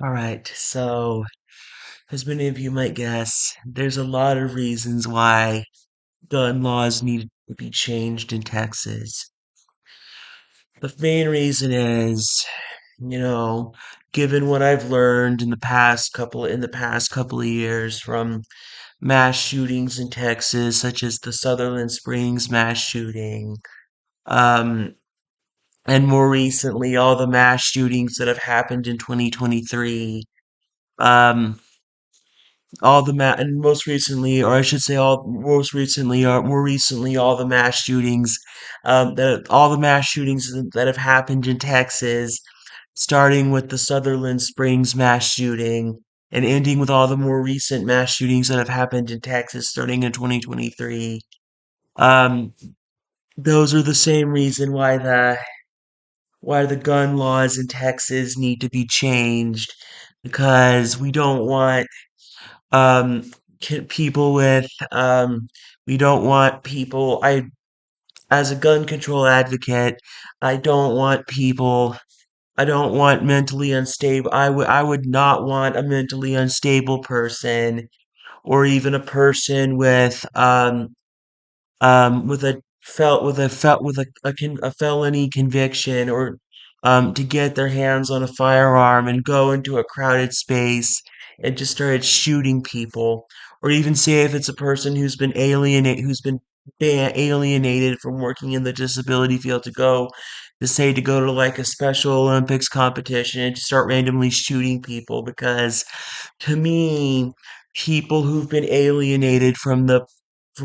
All right, so as many of you might guess, there's a lot of reasons why gun laws need to be changed in Texas. The main reason is, you know, given what I've learned in the past couple of years from mass shootings in Texas, such as the Sutherland Springs mass shooting, um, and more recently all the mass shootings that have happened in 2023. Um, and most recently, or I should say, more recently, all the mass shootings that have happened in Texas, starting with the Sutherland Springs mass shooting and ending with all the more recent mass shootings that have happened in Texas, starting in 2023. Um, those are the same reason why the gun laws in Texas need to be changed, because we don't want um people with we don't want people I as a gun control advocate, I don't want people I don't want mentally unstable I would not want a mentally unstable person, or even a person with a felt with a felt with a felony conviction, or to get their hands on a firearm and go into a crowded space and just started shooting people, or even say if it's a person who's been alienated from working in the disability field, to go to like a Special Olympics competition and to start randomly shooting people. Because to me, people who've been alienated from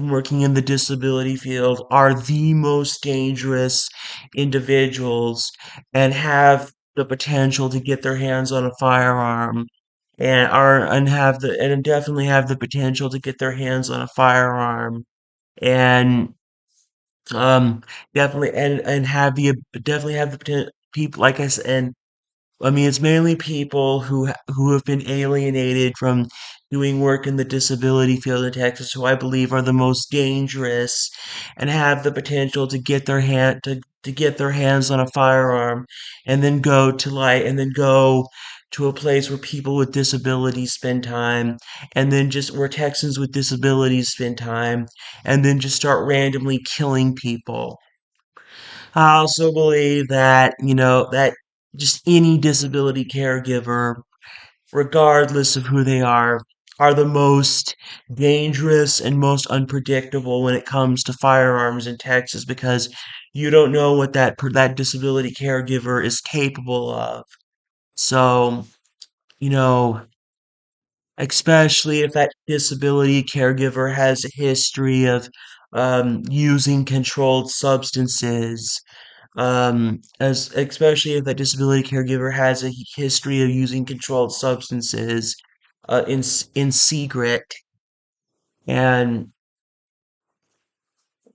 working in the disability field are the most dangerous individuals, and have the potential to get their hands on a firearm, and definitely have the potential to get their hands on a firearm, and um definitely and have the definitely have the people, like I said. And I mean, it's mainly people who have been alienated from doing work in the disability field in Texas, who I believe are the most dangerous and have the potential to get their hands on a firearm, and then go to a place where people with disabilities spend time, and then just where Texans with disabilities spend time, and then just start randomly killing people. I also believe that, that just any disability caregiver, regardless of who they are the most dangerous and most unpredictable when it comes to firearms in Texas, because you don't know what that disability caregiver is capable of. So, you know, especially if that disability caregiver has a history of using controlled substances, as especially if that disability caregiver has a history of using controlled substances in secret. And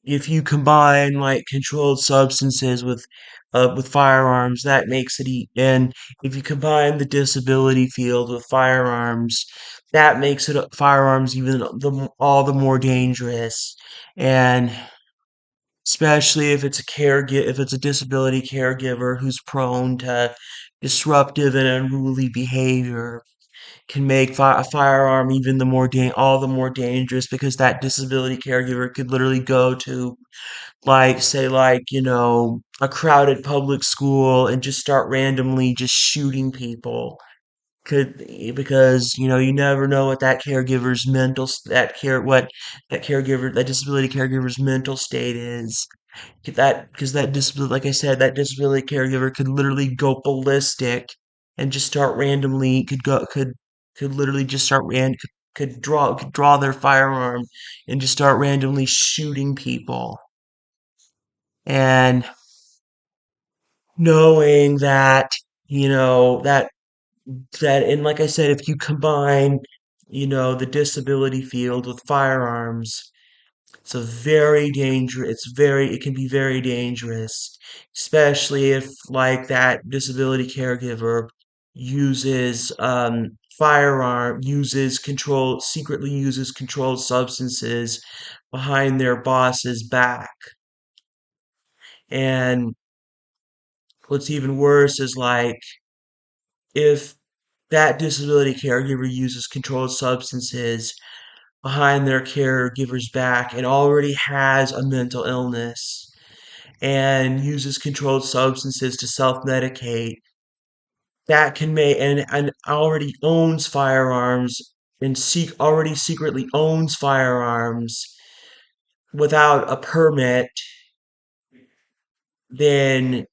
if you combine like controlled substances with firearms, that makes and if you combine the disability field with firearms, that makes firearms even all the more dangerous. And especially if it's a disability caregiver who's prone to disruptive and unruly behavior, can make a firearm all the more dangerous, because that disability caregiver could literally go to, like, say, like, a crowded public school and just start randomly just shooting people. Because you never know what that disability caregiver's mental state is. Because that disability, like I said, that disability caregiver could literally go ballistic and just start randomly could literally just start ran could draw their firearm and just start randomly shooting people. And knowing that, you know that and like I said, if you combine, the disability field with firearms, it can be very dangerous, especially if, like, that disability caregiver secretly uses controlled substances behind their boss's back. And what's even worse is, like, if that disability caregiver uses controlled substances behind their caregiver's back and already has a mental illness and uses controlled substances to self-medicate, that can make and already owns firearms and already secretly owns firearms without a permit, then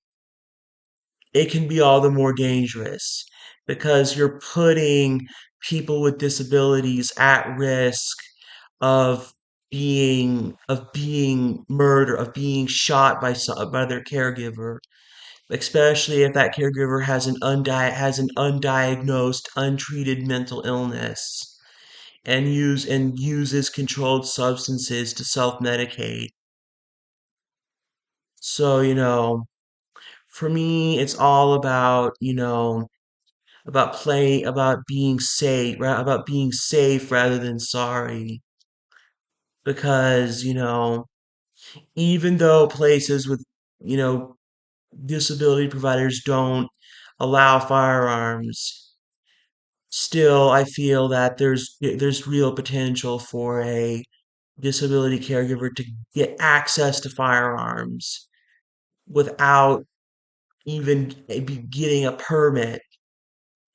it can be all the more dangerous because you're putting people with disabilities at risk of being murdered, of being shot by their caregiver, especially if that caregiver has an undiagnosed, untreated mental illness and uses controlled substances to self-medicate. So, for me, it's all about, about being safe rather than sorry. Because, even though places with, you know, disability providers don't allow firearms, still I feel that there's real potential for a disability caregiver to get access to firearms without even getting a permit,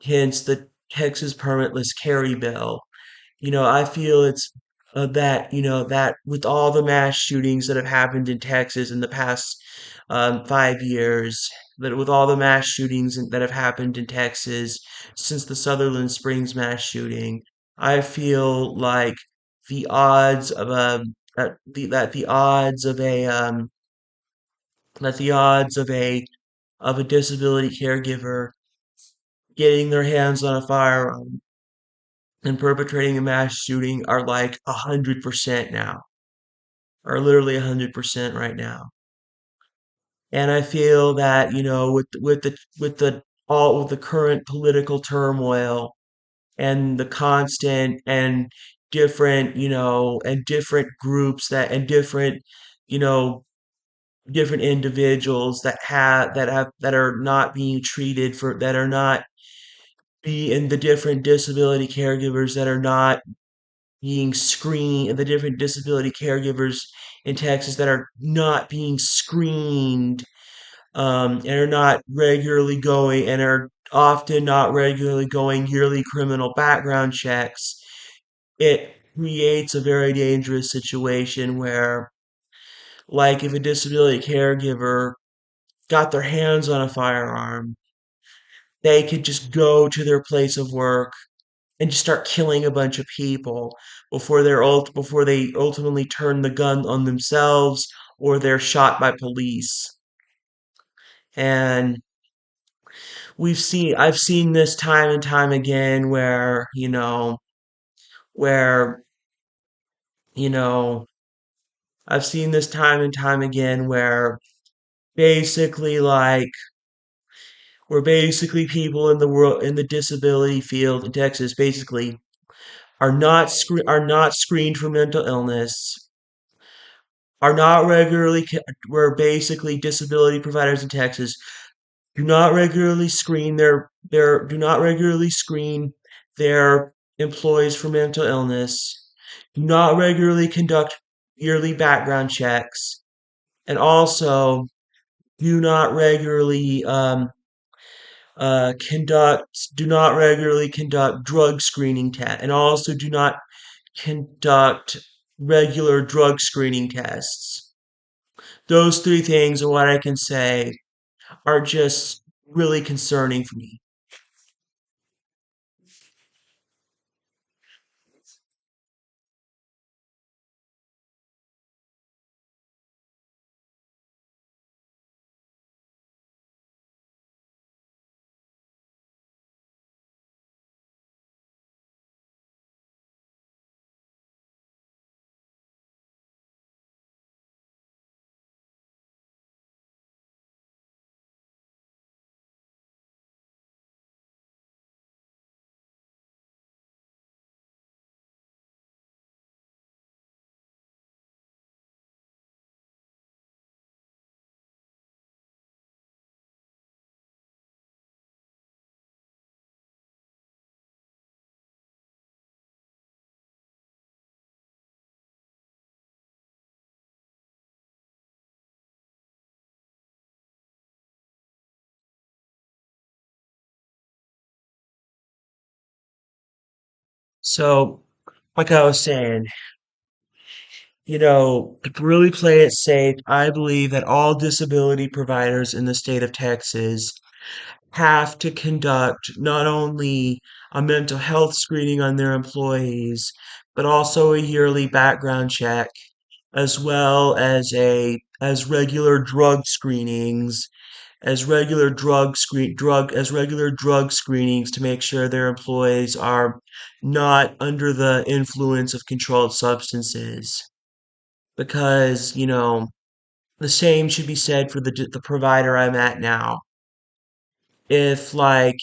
hence the Texas permitless carry bill. I feel it's that with all the mass shootings that have happened in Texas in the past 5 years, that with all the mass shootings that have happened in Texas since the Sutherland Springs mass shooting, I feel like the odds of a that the odds of a that the odds of a disability caregiver getting their hands on a firearm and perpetrating a mass shooting are like 100% now, are literally 100% right now. And I feel that with the current political turmoil and the constant and different groups you know different individuals that are not being treated for that are not be in the different disability caregivers that are not being screened, and the different disability caregivers in Texas that are not being screened, and are not regularly going and are often not regularly going yearly criminal background checks. It creates a very dangerous situation where, like, if a disability caregiver got their hands on a firearm, they could just go to their place of work and just start killing a bunch of people before they ultimately turn the gun on themselves or they're shot by police. And I've seen this time and time again where, you know, I've seen this time and time again basically like where basically people in the world in the disability field in Texas basically are not screened for mental illness, are not regularly where basically disability providers in Texas do not regularly screen their employees for mental illness, do not regularly conduct yearly background checks, and also do not regularly do not regularly conduct drug screening tests, and also do not conduct regular drug screening tests. Those three things are what I can say are just really concerning for me. So, like I was saying, to really play it safe, I believe that all disability providers in the state of Texas have to conduct not only a mental health screening on their employees, but also a yearly background check, as well as regular drug screenings, as regular drug screenings to make sure their employees are not under the influence of controlled substances. Because, the same should be said for the provider I'm at now. If an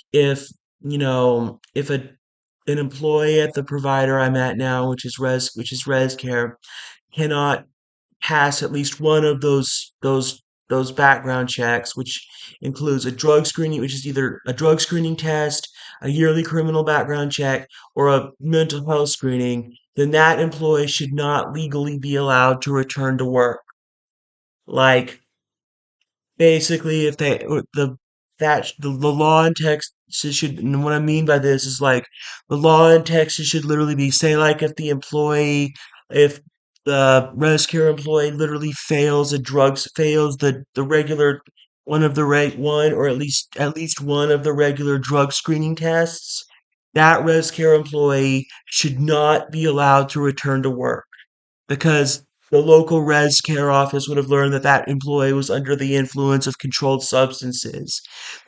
employee at the provider I'm at now, which is ResCare, cannot pass at least one of those background checks, which includes a drug screening, which is either a drug screening test, a yearly criminal background check, or a mental health screening, then that employee should not legally be allowed to return to work. Like, basically, if they the law in Texas should, and what I mean by this is, like, the law in Texas should literally be, say, like, if the rescue employee literally fails the regular one, or at least one of the regular drug screening tests, that rescue employee should not be allowed to return to work, because the local res care office would have learned that that employee was under the influence of controlled substances.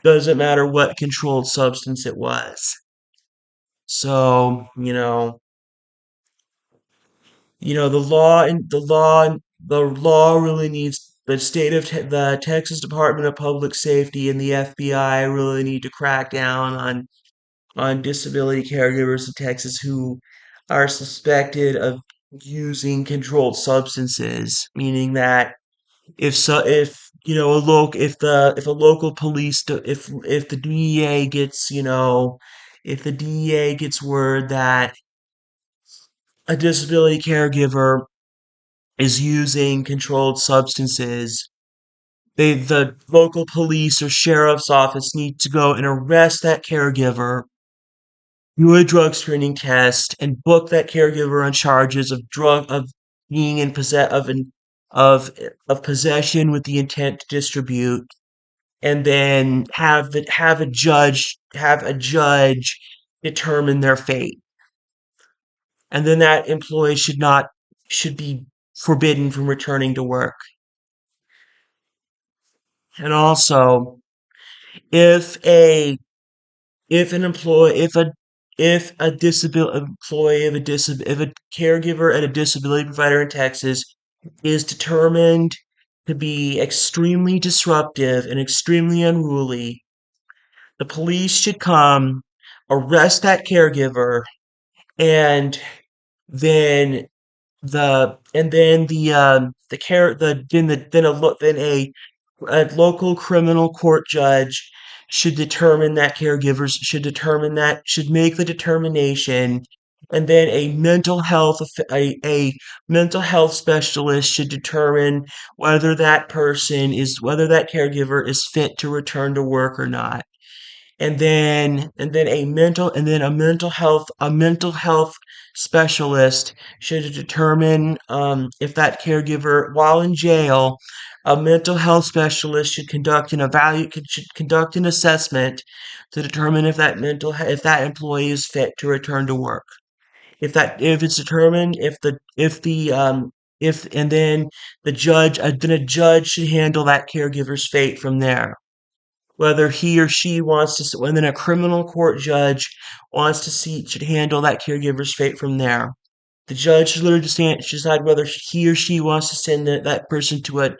Doesn't matter what controlled substance it was. So, the law really needs the Texas Department of Public Safety and the FBI really need to crack down on disability caregivers in Texas who are suspected of using controlled substances, meaning that if a local police if the DEA gets if the DEA gets word that a disability caregiver is using controlled substances, the local police or sheriff's office need to go and arrest that caregiver, do a drug screening test, and book that caregiver on charges of being in possess of possession with the intent to distribute, and then have a judge determine their fate. And then that employee should be forbidden from returning to work. And also, if a if an employee if a disability employee of a if a caregiver at a disability provider in Texas is determined to be extremely disruptive and extremely unruly, the police should come, arrest that caregiver, and then the care the then a lo- then a local criminal court judge should make the determination, and then a mental health specialist should determine whether that caregiver is fit to return to work or not. And then a mental health specialist should determine, if that caregiver, while in jail, a mental health specialist should conduct an assessment to determine if that employee is fit to return to work. If it's determined, if and then a judge should handle that caregiver's fate from there, whether he or she wants to, and then a criminal court judge should handle that caregiver's fate from there. The judge should literally decide whether he or she wants to send that person to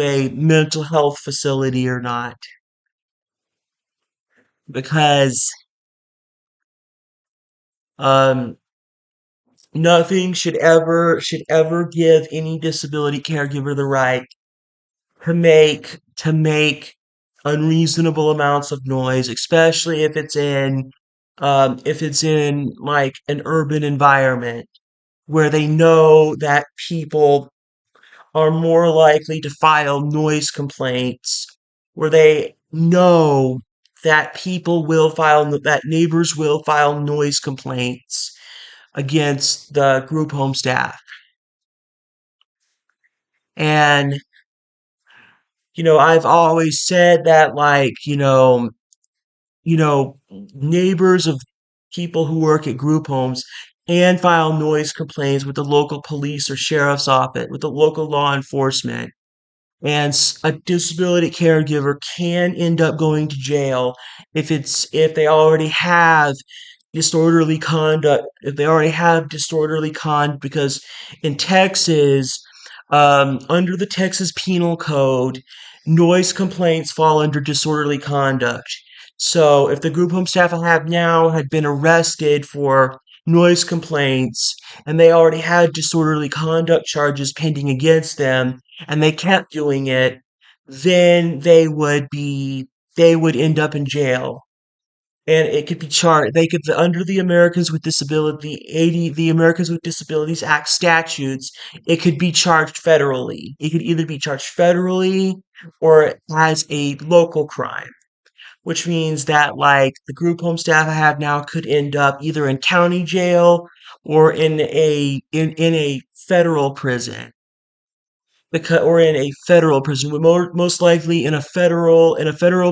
a mental health facility or not, because um, nothing should ever give any disability caregiver the right to make unreasonable amounts of noise, especially if it's in like an urban environment where they know that people are more likely to file noise complaints, where they know that neighbors will file noise complaints, against the group home staff. And, I've always said that, like, neighbors of people who work at group homes and file noise complaints with the local police or sheriff's office, with the local law enforcement. And a disability caregiver can end up going to jail if they already have disorderly conduct, if they already have disorderly conduct, because in Texas, under the Texas Penal Code, noise complaints fall under disorderly conduct. So if the group home staff I have now had been arrested for noise complaints and they already had disorderly conduct charges pending against them and they kept doing it, then they would end up in jail, and it could be charged. They could, under the Americans with Disabilities Act statutes, it could be charged federally. It could either be charged federally or as a local crime, which means that, like, the group home staff I have now could end up either in county jail or in a federal prison. Because, or in a federal prison, most likely in a federal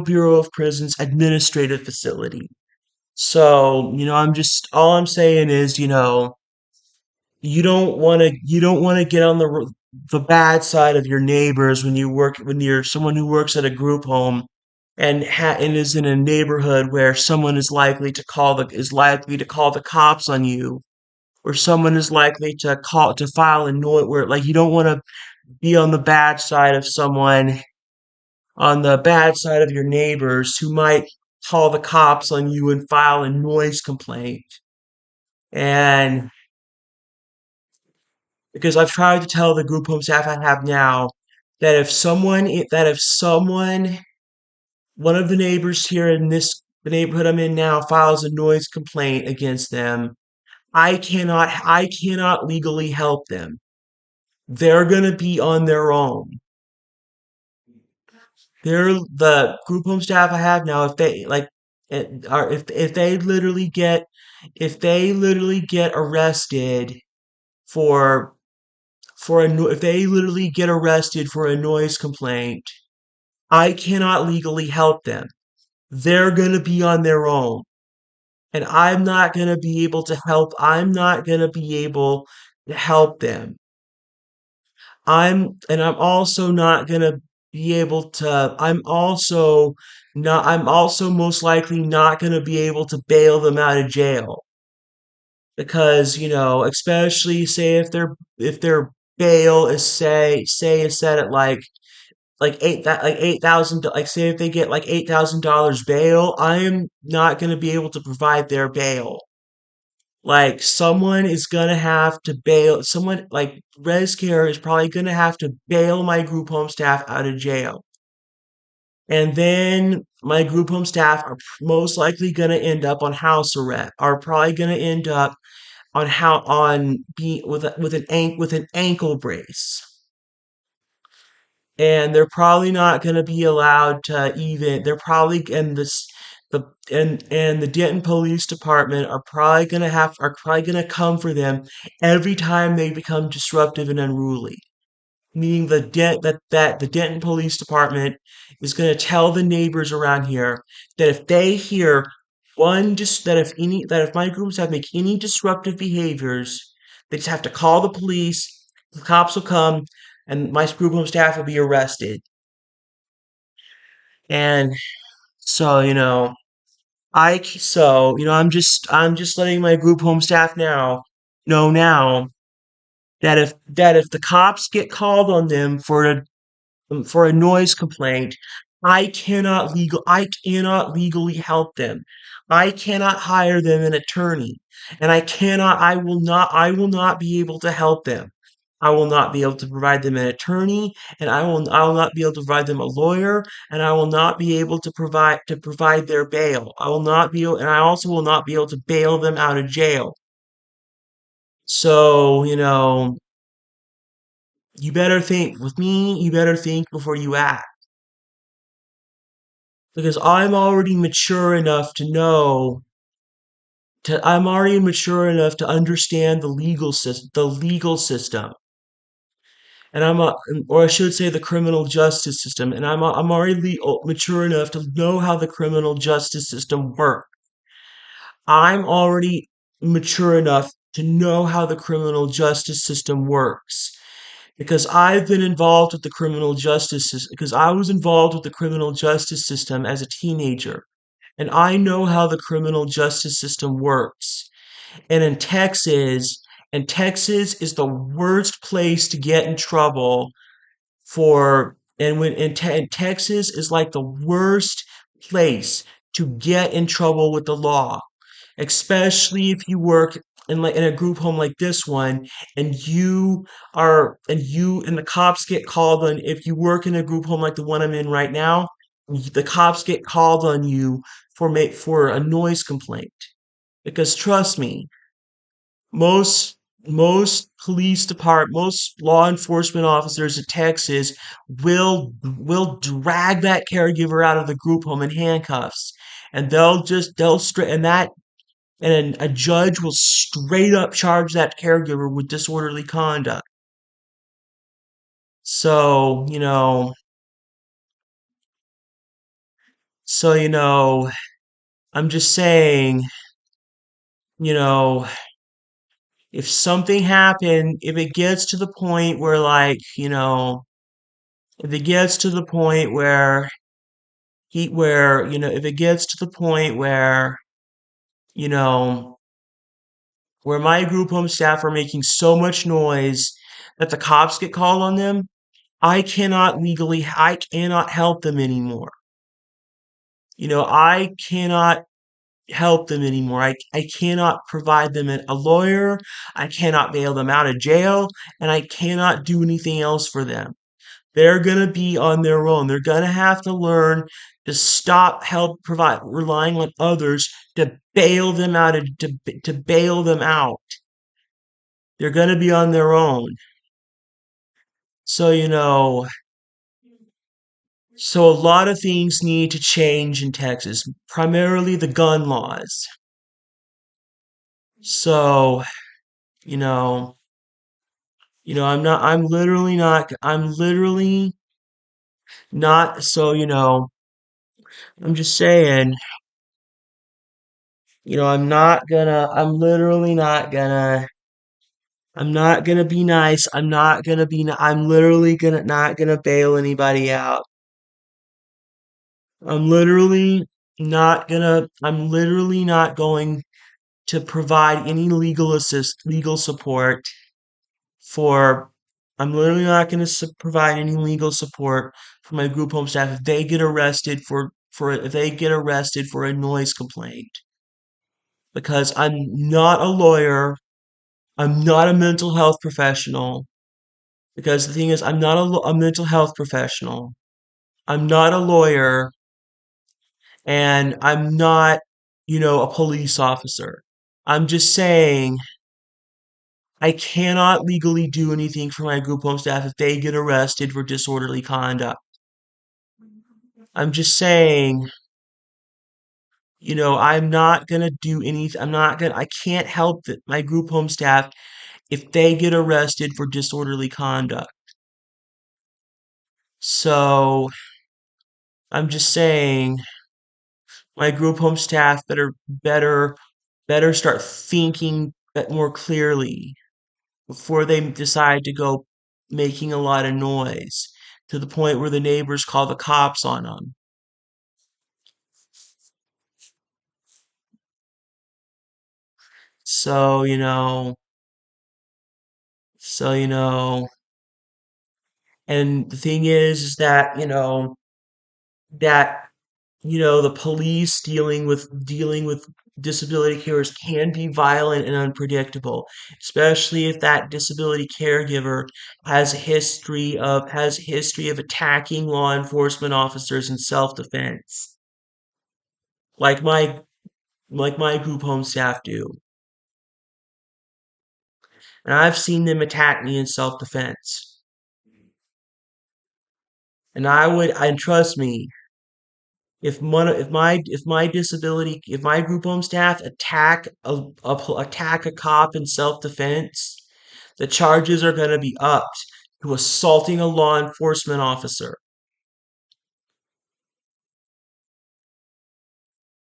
Bureau of Prisons administrative facility. So, all I'm saying is, you don't want to get on the bad side of your neighbors when you're someone who works at a group home and is in a neighborhood where someone is likely to call the cops on you, or someone is likely to file a note, where, like, you don't want to be on the bad side of someone, on the bad side of your neighbors who might call the cops on you and file a noise complaint. And because I've tried to tell the group home staff I have now that if someone, one of the neighbors here in the neighborhood I'm in now, files a noise complaint against them, I cannot legally help them. They're gonna be on their own. The group home staff I have now, if they like, are if they literally get arrested for if they literally get arrested for a noise complaint, I cannot legally help them. They're gonna be on their own, and I'm not gonna be able to help them. I'm also not gonna be able to, I'm also most likely not gonna be able to bail them out of jail, because, especially say if their bail is say is set at like 8,000, like, say if they get like $8,000 bail, I am not gonna be able to provide their bail. Like, someone is gonna have to bail someone like ResCare is probably gonna have to bail my group home staff out of jail. And then my group home staff are most likely gonna end up on house arrest, are probably gonna end up on how on be with an ankle brace. And they're probably not going to be allowed to even they're probably and this the and the Denton Police Department are probably going to come for them every time they become disruptive and unruly, meaning the Denton Police Department is going to tell the neighbors around here that if they hear that if my groups have make any disruptive behaviors, they just have to call the police. The cops will come, and my group home staff will be arrested. And so, I'm just letting my group home staff know now that if the cops get called on them for a noise complaint, I cannot legally help them. I cannot hire them an attorney, and I will not be able to help them. I will not be able to provide them an attorney, and I will not be able to provide them a lawyer, and I will not be able to provide their bail. And I also will not be able to bail them out of jail. So, you better think before you act, because I'm already mature enough to know I'm already mature enough to understand the legal system, and or I should say, the criminal justice system, and I'm already mature enough to know how the criminal justice system works. I'm already mature enough to know how the criminal justice system works because I've been involved with the criminal justice system because I was involved with the criminal justice system as a teenager, and I know how the criminal justice system works. And and Texas is the worst place to get in trouble for, and Texas is like the worst place to get in trouble with the law, especially if you work in a group home like this one, and the cops get called on. If you work in a group home like the one I'm in right now, the cops get called on you for a noise complaint. Because trust me, most most law enforcement officers in Texas will drag that caregiver out of the group home in handcuffs, and they'll straight and that and a judge will straight up charge that caregiver with disorderly conduct. So, so, you know, I'm just saying, you know, if something happened, if it gets to the point where, like, if it gets to the point where if it gets to the point you know, where my group home staff are making so much noise that the cops get called on them, I cannot help them anymore. I cannot help them anymore. I cannot provide them a lawyer. I cannot bail them out of jail, and I cannot do anything else for them. They're going to be on their own. They're going to have to learn to stop relying on others to bail them out. They're going to be on their own. So, so a lot of things need to change in Texas, primarily the gun laws. So, you know, I'm literally not, so, I'm just saying, I'm not gonna be nice. I'm literally not gonna bail anybody out. I'm literally not going to provide any legal support for, I'm literally not going to provide any legal support for my group home staff if they get arrested if they get arrested for a noise complaint. Because I'm not a lawyer. I'm not a mental health professional. Because the thing is, I'm not a mental health professional. I'm not a lawyer, and I'm not, a police officer. I'm just saying I cannot legally do anything for my group home staff if they get arrested for disorderly conduct. I'm just saying, I'm not gonna do anything. I can't help my group home staff if they get arrested for disorderly conduct. So I'm just saying, my group home staff better start thinking more clearly before they decide to go making a lot of noise to the point where the neighbors call the cops on them. So, so, and the thing is that, that, the police dealing with disability carers can be violent and unpredictable, especially if that disability caregiver has a history of attacking law enforcement officers in self-defense, like my group home staff do. And I've seen them attack me in self-defense. And trust me, if my group home staff attack a cop in self-defense, the charges are going to be upped to assaulting a law enforcement officer.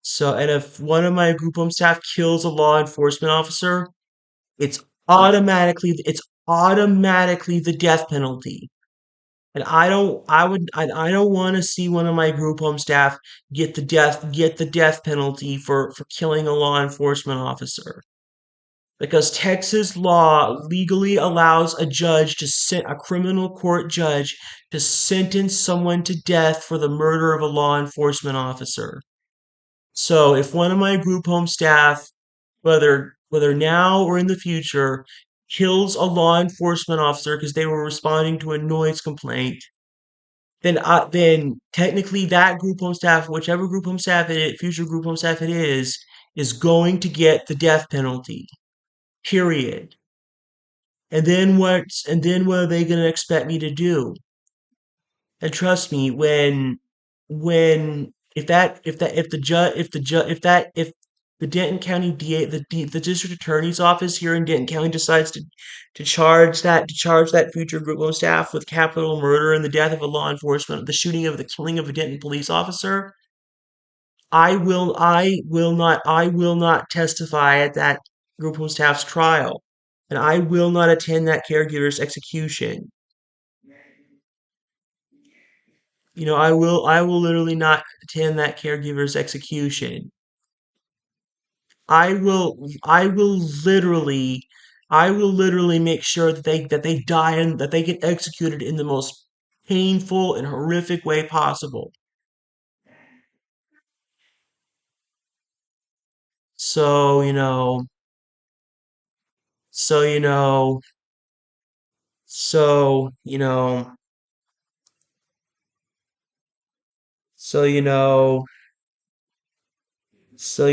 So, and if one of my group home staff kills a law enforcement officer, it's automatically the death penalty. And I don't want to see one of my group home staff get the death penalty for killing a law enforcement officer. Because Texas law legally allows a criminal court judge to sentence someone to death for the murder of a law enforcement officer. So if one of my group home staff, whether now or in the future, kills a law enforcement officer because they were responding to a noise complaint, then technically that group home staff, whichever group home staff future group home staff it is going to get the death penalty. Period. And then what are they going to expect me to do? And trust me, when if the Denton County DA the district attorney's office here in Denton County decides to charge that future group of staff with capital murder and the death of a law enforcement, the killing of a Denton police officer, I will not testify at that group home staff's trial, and I will not attend that caregiver's execution. I will literally not attend that caregiver's execution. I will literally, I will literally make sure that they die and that they get executed in the most painful and horrific way possible. So, so, you know, so, so, you know, so,